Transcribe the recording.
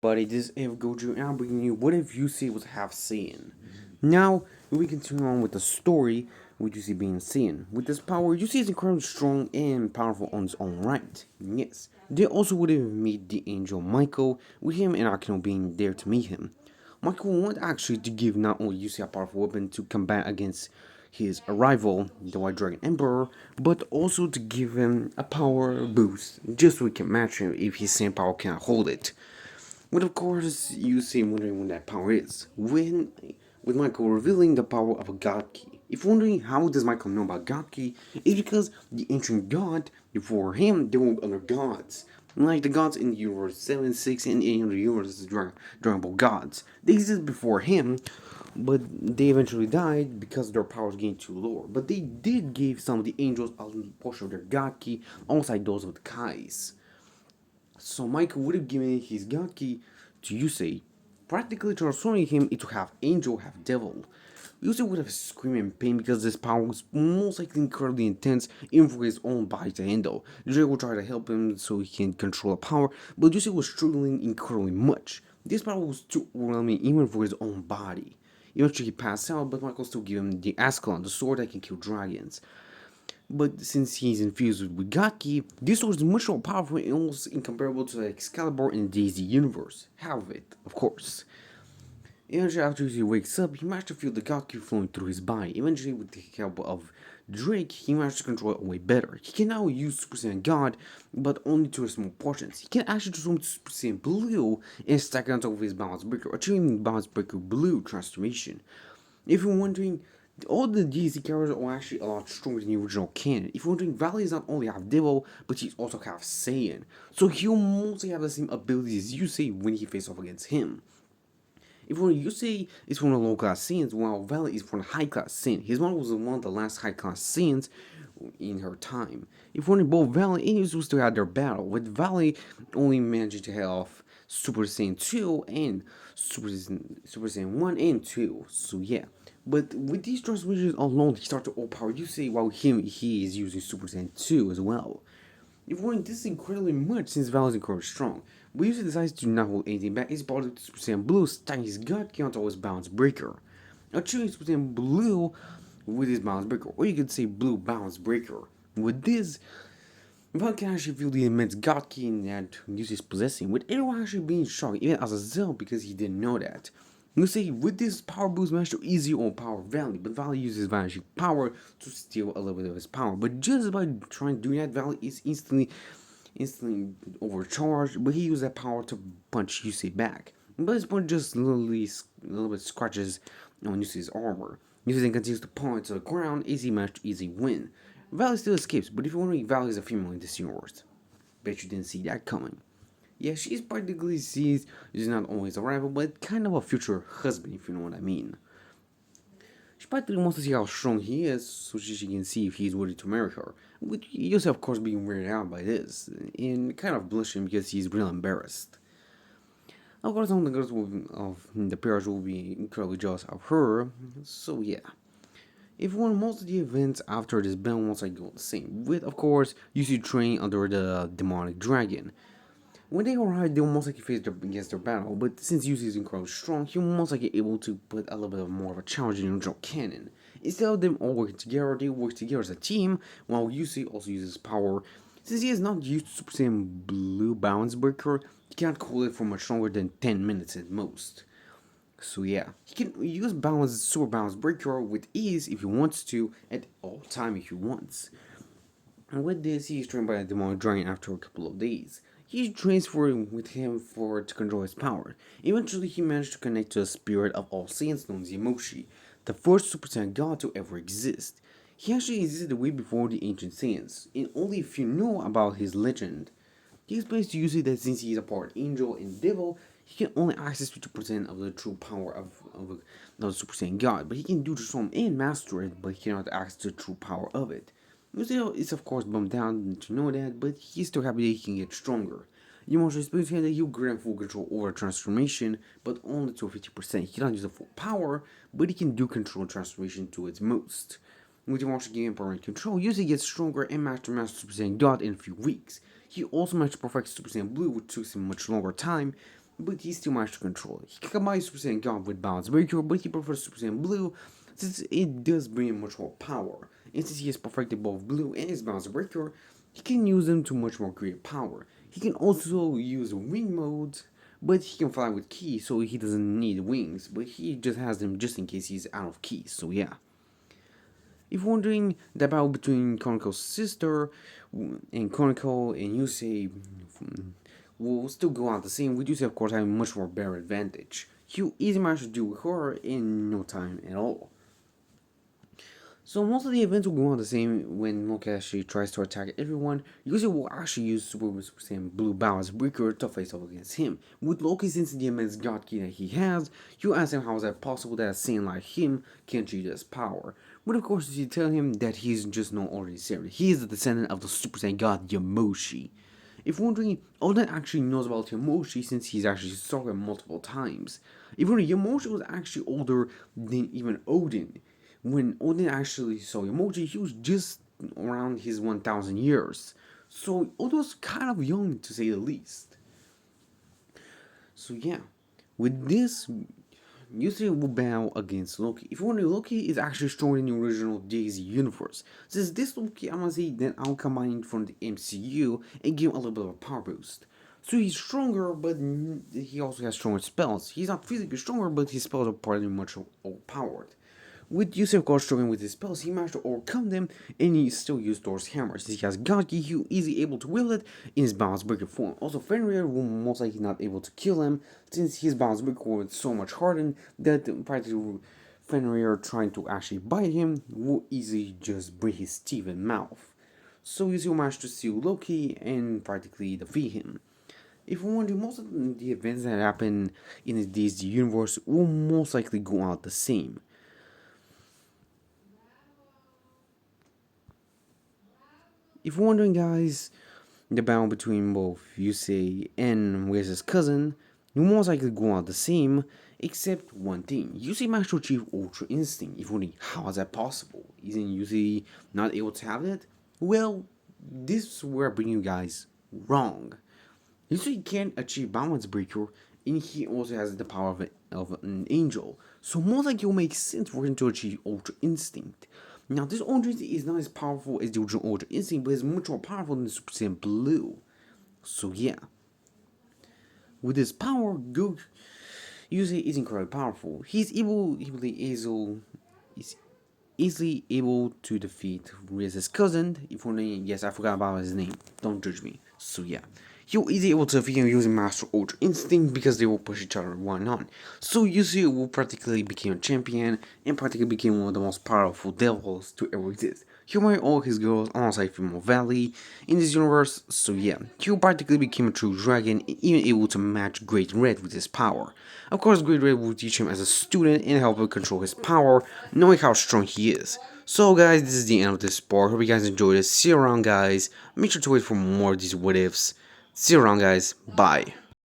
Buddy, this is Goju, and I'm bringing you What If Issei was half Saiyan. Now, we continue on with the story with Issei being Saiyan. With this power, Issei is incredibly strong and powerful on his own right. Yes, they also would have met the angel Michael, with him and Akino being there to meet him. Michael wanted actually to give not only Issei a powerful weapon to combat against his rival, the White Dragon Emperor, but also to give him a power boost, just so he can match him if his same power cannot hold it. But of course, you see wondering what that power is. With Michael revealing the power of a God Key. If wondering how does Michael know about God Key, it's because the ancient God, before him, there were other gods. Like the gods in the universe 7, 6, and any other universe, Dragon Ball gods. They existed before him, but they eventually died because their powers gained too low. But they did give some of the angels a portion of their God Key, alongside those of the Kais. So Michael would have given his God Key to Issei, practically transforming him into half angel, half devil. Issei would have screamed in pain because this power was most likely incredibly intense, even for his own body to handle. Jay would try to help him so he can control the power, but Issei was struggling incredibly much. This power was too overwhelming even for his own body. Eventually he passed out, but Michael still gave him the Ascalon, the sword that can kill dragons. But since he's infused with Gaki, this sword is much more powerful and almost incomparable to the Excalibur in the DxD universe. Half of it, of course. Eventually, after he wakes up, he managed to feel the Gaki flowing through his body. Eventually, with the help of Drake, he managed to control it way better. He can now use Super Saiyan God, but only to small portions. He can actually transform to Super Saiyan Blue and stack it on top of his Balance Breaker, achieving Balance Breaker Blue transformation. If you're wondering, all the DxD characters are actually a lot stronger than the original canon. If you're wondering, Valley is not only half Devil, but he's also half Saiyan. So he'll mostly have the same abilities as Issei when he faces off against him. If you're wondering, Issei is from the low class Saiyans, while Valley is from the high class Saiyan. His mother was one of the last high class Saiyans in her time. If you're wondering, both Valley and Issei still had their battle, with Valley only managing to head off Super Saiyan 2 and Super Saiyan 1 and 2. So yeah. But with these transformations alone, they start to overpower Issei, while he is using Super Saiyan 2 as well. If we're this is incredibly much since Val is incredibly strong. But Issei decides to not hold anything back. He's brought to Super Saiyan Blue, stacking his God Key onto his Balance Breaker. Achieving Super Saiyan Blue with his Balance Breaker, or you could say Blue Balance Breaker. With this, Val can actually feel the immense God Key that Issei is possessing, with everyone actually being shocked, even as a Zell, because he didn't know that. You see, with this power boost, managed to easily overpower Valley, but Valley uses vanishing power to steal a little bit of his power. But just by trying to do that, Valley is instantly overcharged, but he used that power to punch Issei back. But his punch just a little bit scratches on Issei's armor. Issei then continues to pummel it to the ground, easy match, easy win. Valley still escapes, but if you're wondering, Valley is a female in this universe. Bet you didn't see that coming. Yeah, she's practically sees is not always a rival, but kind of a future husband, if you know what I mean. She practically wants to see how strong he is, so she can see if he's worthy to marry her. With Yosef, of course, being weirded out by this, and kind of blushing because he's real embarrassed. Of course, some of the girls of the pairs will be incredibly jealous of her, so yeah. If one most of the events after this battle once I go the same, with of course Yusu train under the demonic dragon. When they arrive, they will most likely face against their battle, but since Yuzi is incredibly strong, he will most likely able to put a little bit more of a challenge in the original canon. Instead of them all working together, they work together as a team, while Yuzi also uses power. Since he has not used Super Saiyan Blue Balance Breaker, he cannot hold it for much longer than 10 minutes at most. So yeah, he can use Super Balance Breaker with ease if he wants to, at all time if he wants. And with this, he is trained by a demonic dragon after a couple of days. He transferring with him to control his power. Eventually, he managed to connect to the spirit of all Saiyans known as Yamoshi, the first Super Saiyan god to ever exist. He actually existed way before the ancient Saiyans, and only if you know about his legend. He explains to Yuzi that since he is a part angel and devil, he can only access 50% of the true power of the Super Saiyan god, but he can do transform and master it, but he cannot access the true power of it. Yuzio is of course bummed down to know that, but he's still happy that he can get stronger. Yamashita explains to him that he'll grant full control over transformation, but only to 50%. He cannot use the full power, but he can do control transformation to its most. With Yamashita giving permanent control, Yuzi gets stronger and Master Super Saiyan God in a few weeks. He also managed to perfect Super Saiyan Blue, which took him much longer time, but he's too much to control. He can combine Super Saiyan God with Balance Breaker, but he prefers Super Saiyan Blue since it does bring him much more power. And since he has perfected both Blue and his Balance Breaker, he can use them to much more greater power. He can also use wing modes, but he can fly with Ki, so he doesn't need wings, but he just has them just in case he's out of keys, so yeah. If you're wondering, the battle between Chronicle's sister and Chronicle and Issei will still go out the same, with Issei of course having much more better advantage. He'll easily manage to deal with her in no time at all. So most of the events will go on the same when Loki actually tries to attack everyone. Issei will actually use Super Saiyan Blue Balance Breaker to face off against him. With Loki, since the immense God Key that he has, you ask him how is that possible that a Saiyan like him can achieve this power. But of course you tell him that he's just no ordinary Saiyan. He is the descendant of the Super Saiyan God Yamoshi. If wondering, Odin actually knows about Yamoshi since he's actually saw him multiple times. If wondering, Yamoshi was actually older than even Odin. When Odin actually saw Yamoshi, he was just around his 1,000 years. So Odin was kind of young to say the least. So yeah, with this, Issei will battle against Loki. If you wonder, Loki is actually stronger than the original DxD universe. Since this Loki, I'm gonna say that I'll combine from the MCU and give him a little bit of a power boost. So he's stronger, but he also has stronger spells. He's not physically stronger, but his spells are probably much overpowered. With Issei of course struggling with his spells, he managed to overcome them, and he still used Thor's hammer. Since he has God Key, he'll easily able to wield it in his Balance Breaker form. Also, Fenrir will most likely not able to kill him, since his Balance Breaker was so much hardened that practically Fenrir trying to actually bite him will easily just break his teeth and mouth. So Issei will manage to steal Loki and practically defeat him. If you're wondering, most of the events that happen in the DxD universe will most likely go out the same. If you're wondering, guys, the battle between both Issei and his cousin will most likely go out the same, except one thing. Issei managed to achieve Ultra Instinct. If you're wondering, how is that possible? Isn't Issei not able to have it? Well, this is where I bring you guys wrong. Issei can achieve Balance Breaker, and he also has the power of an angel. So most likely it will make sense for him to achieve Ultra Instinct. Now, this Ultra Instinct is not as powerful as the original Ultra Instinct, but it's much more powerful than the Super Saiyan Blue. So yeah. With his power, Issei is incredibly powerful. He's easily able to defeat Riz's cousin. If only, yes, I forgot about his name. Don't judge me. So yeah. He'll easily able to defeat him using Master Ultra Instinct because they will push each other one on. So Issei will practically become a champion and practically became one of the most powerful devils to ever exist. He'll marry all his girls alongside Female Valley in this universe, so yeah, he'll practically become a true dragon and even able to match Great Red with his power. Of course, Great Red will teach him as a student and help him control his power, knowing how strong he is. So guys, this is the end of this part. Hope you guys enjoyed it. See you around, guys. Make sure to wait for more of these what ifs. See you around, guys. Bye.